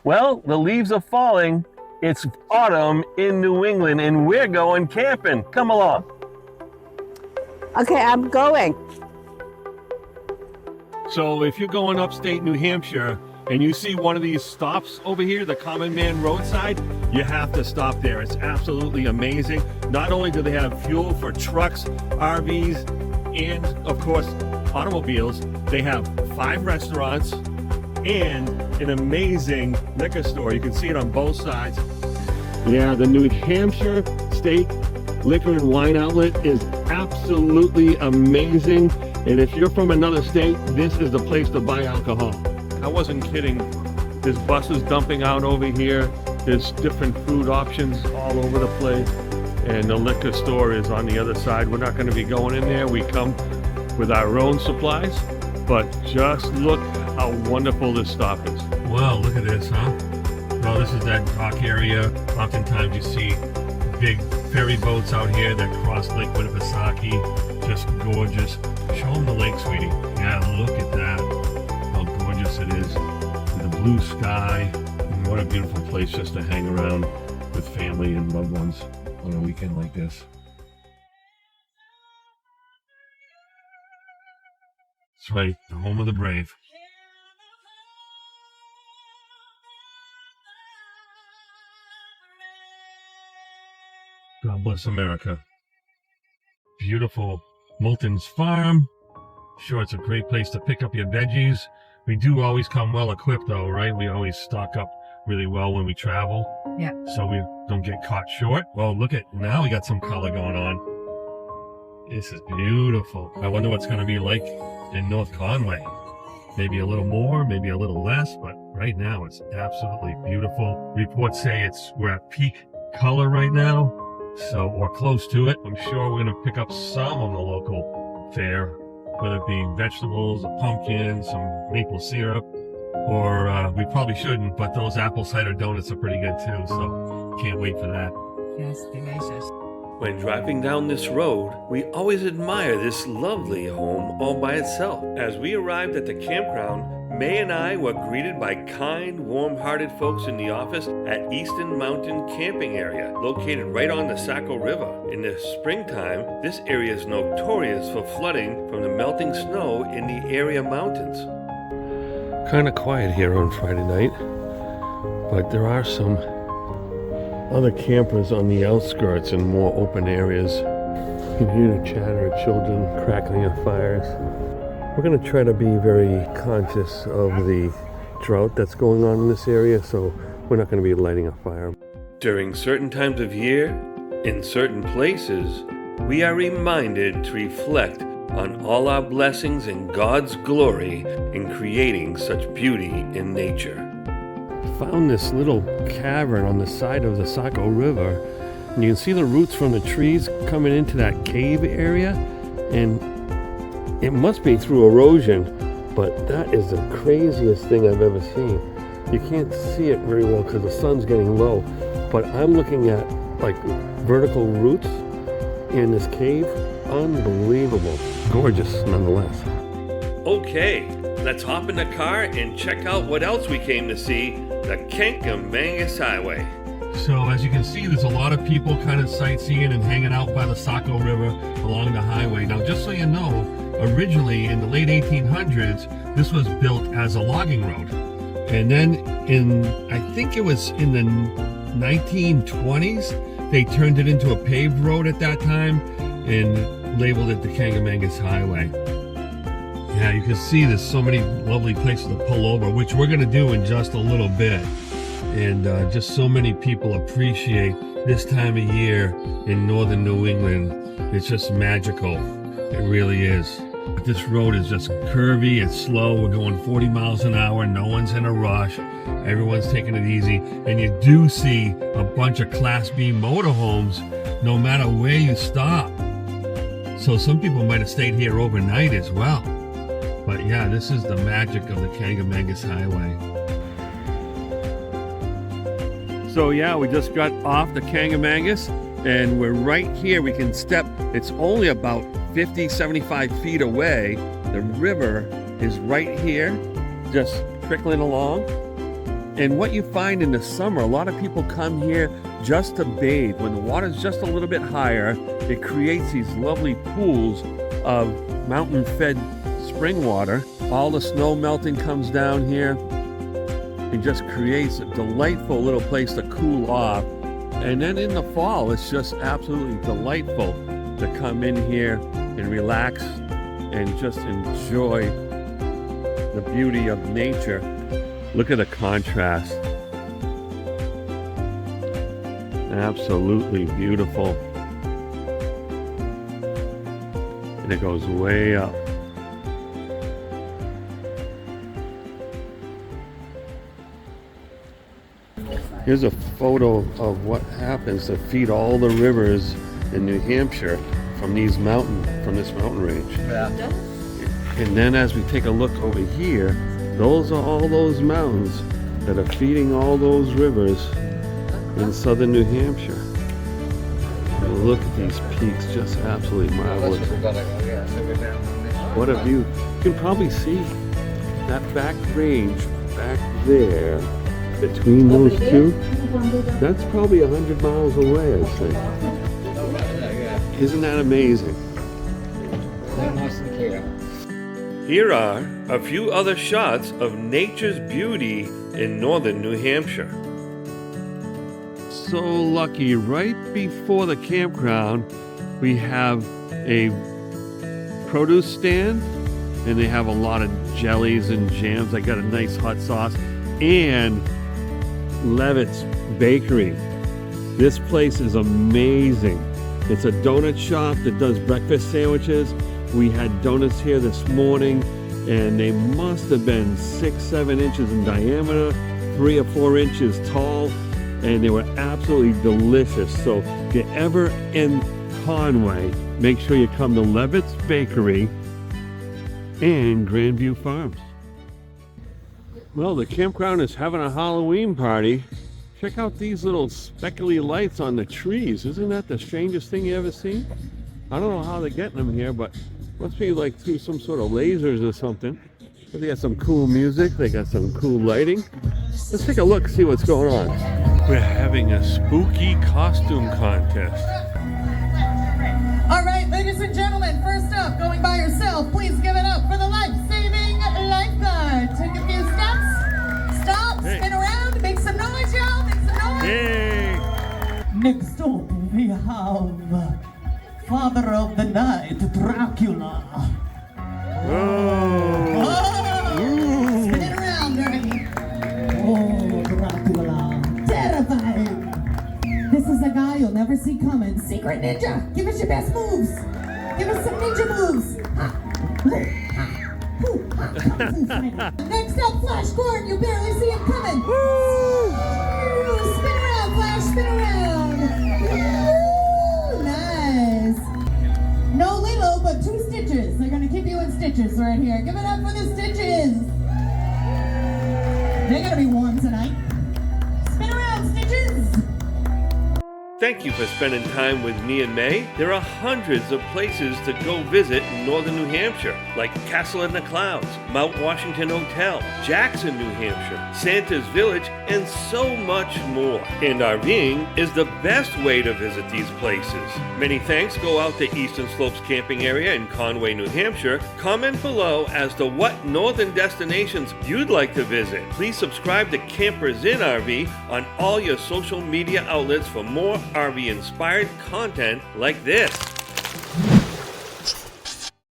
Well, the leaves are falling. It's autumn in New England and we're going camping. Come along. Okay, I'm going. So if you're going upstate New Hampshire and you see one of these stops over here, the Common Man roadside, you have to stop there. It's absolutely amazing. Not only do they have fuel for trucks, RVs, and of course, automobiles, they have 5 restaurants and an amazing liquor store. You can see it on both sides. Yeah, the New Hampshire State Liquor and Wine Outlet is absolutely amazing. And if you're from another state, this is the place to buy alcohol. I wasn't kidding. There's buses dumping out over here. There's different food options all over the place. And the liquor store is on the other side. We're not going to be going in there. We come with our own supplies. But just look how wonderful this stop is. Wow, look at this, huh? Well, this is that dock area. Oftentimes you see big ferry boats out here that cross Lake Winnipesaukee. Just gorgeous. Show them the lake, sweetie. Yeah, look at that. How gorgeous it is. The blue sky. And what a beautiful place just to hang around with family and loved ones on a weekend like this. That's right, the home of the brave. God bless America. Beautiful Moulton's Farm. Sure, it's a great place to pick up your veggies. We do always come well equipped though, right? We always stock up really well when we travel. Yeah. So we don't get caught short. Well, look at, now we got some color going on. This is beautiful. I wonder what's going to be like in North Conway. Maybe a little more, maybe a little less, but right now it's absolutely beautiful. Reports say we're at peak color right now. So, or close to it. I'm sure we're going to pick up some on the local fare, whether it be vegetables, a pumpkin, some maple syrup, or we probably shouldn't, but those apple cider donuts are pretty good too, so can't wait for that. Yes, delicious. When driving down this road, we always admire this lovely home all by itself. As we arrived at the campground, May and I were greeted by kind, warm-hearted folks in the office at Easton Mountain Camping Area, located right on the Saco River. In the springtime, this area is notorious for flooding from the melting snow in the area mountains. Kind of quiet here on Friday night, but there are some other campers on the outskirts and more open areas. You can hear the chatter of children, crackling of fires. We're going to try to be very conscious of the drought that's going on in this area, so we're not going to be lighting a fire. During certain times of year, in certain places, we are reminded to reflect on all our blessings and God's glory in creating such beauty in nature. Found this little cavern on the side of the Saco River, and you can see the roots from the trees coming into that cave area, and it must be through erosion, but that is the craziest thing I've ever seen. You can't see it very well because the sun's getting low, but I'm looking at like vertical roots in this cave. Unbelievable. Gorgeous nonetheless. Okay, let's hop in the car and check out what else we came to see, the Kancamagus Highway. So as you can see, there's a lot of people kind of sightseeing and hanging out by the Saco River along the highway. Now, just so you know, originally in the late 1800s, this was built as a logging road. And then I think it was in the 1920s, they turned it into a paved road at that time and labeled it the Kancamagus Highway. Yeah, you can see there's so many lovely places to pull over, which we're going to do in just a little bit. And just so many people appreciate this time of year in northern New England. It's just magical. It really is. But this road is just curvy, it's slow. We're going 40 miles an hour. No one's in a rush. Everyone's taking it easy. And you do see a bunch of Class B motorhomes no matter where you stop. So some people might have stayed here overnight as well. But yeah, this is the magic of the Kancamagus Highway. So yeah, we just got off the Kancamagus and we're right here. We can step, it's only about 50, 75 feet away. The river is right here, just trickling along. And what you find in the summer, a lot of people come here just to bathe. When the water's just a little bit higher, it creates these lovely pools of mountain-fed spring water. All the snow melting comes down here. It just creates a delightful little place to cool off. And then in the fall, it's just absolutely delightful to come in here and relax and just enjoy the beauty of nature. Look at the contrast. Absolutely beautiful. And it goes way up. Here's a photo of what happens to feed all the rivers in New Hampshire from this mountain range. Yeah. And then as we take a look over here, those are all those mountains that are feeding all those rivers in southern New Hampshire. And look at these peaks, just absolutely marvelous. What a view. You can probably see that back range back there between those two. That's probably 100 miles away, I think. Isn't that amazing? Here are a few other shots of nature's beauty in northern New Hampshire. So lucky, right before the campground, we have a produce stand, and they have a lot of jellies and jams. I got a nice hot sauce, and Levitt's Bakery. This place is amazing. It's a donut shop that does breakfast sandwiches. We had donuts here this morning, and they must have been 6-7 inches in diameter, 3 or 4 inches tall, and they were absolutely delicious. So if you're ever in Conway, make sure you come to Levitt's Bakery and Grandview Farms. Well, the campground is having a Halloween party. Check out these little speckly lights on the trees. Isn't that the strangest thing you ever seen? I don't know how they're getting them here, but must be like through some sort of lasers or something. But they got some cool music. They got some cool lighting. Let's take a look, see what's going on. We're having a spooky costume contest. All right, ladies and gentlemen, first up, going by yourself, please give it up for the life-saving lifeguard. Take a few steps, stop, spin around, make some noise, y'all, make some noise. Yay! Next up, we have Father of the Night, Dracula. Oh! Oh! Spin it around, Dirty. Oh, Dracula, terrifying. This is a guy you'll never see coming. Secret ninja, give us your best moves. Give us some ninja moves. Next up, Flash Gordon, you barely see him coming. Woo! Spin around, Flash, spin around. Woo! Nice. No Lilo, but 2 stitches. They're gonna keep you in stitches right here. Give it up for the stitches. They're gonna be warm tonight. Spin around, stitches. Thank you for spending time with me and May. There are hundreds of places to go visit in northern New Hampshire, like Castle in the Clouds, Mount Washington Hotel, Jackson, New Hampshire, Santa's Village, and so much more. And RVing is the best way to visit these places. Many thanks go out to Eastern Slopes Camping Area in Conway, New Hampshire. Comment below as to what northern destinations you'd like to visit. Please subscribe to Campers in RV on all your social media outlets for more RV-inspired content like this.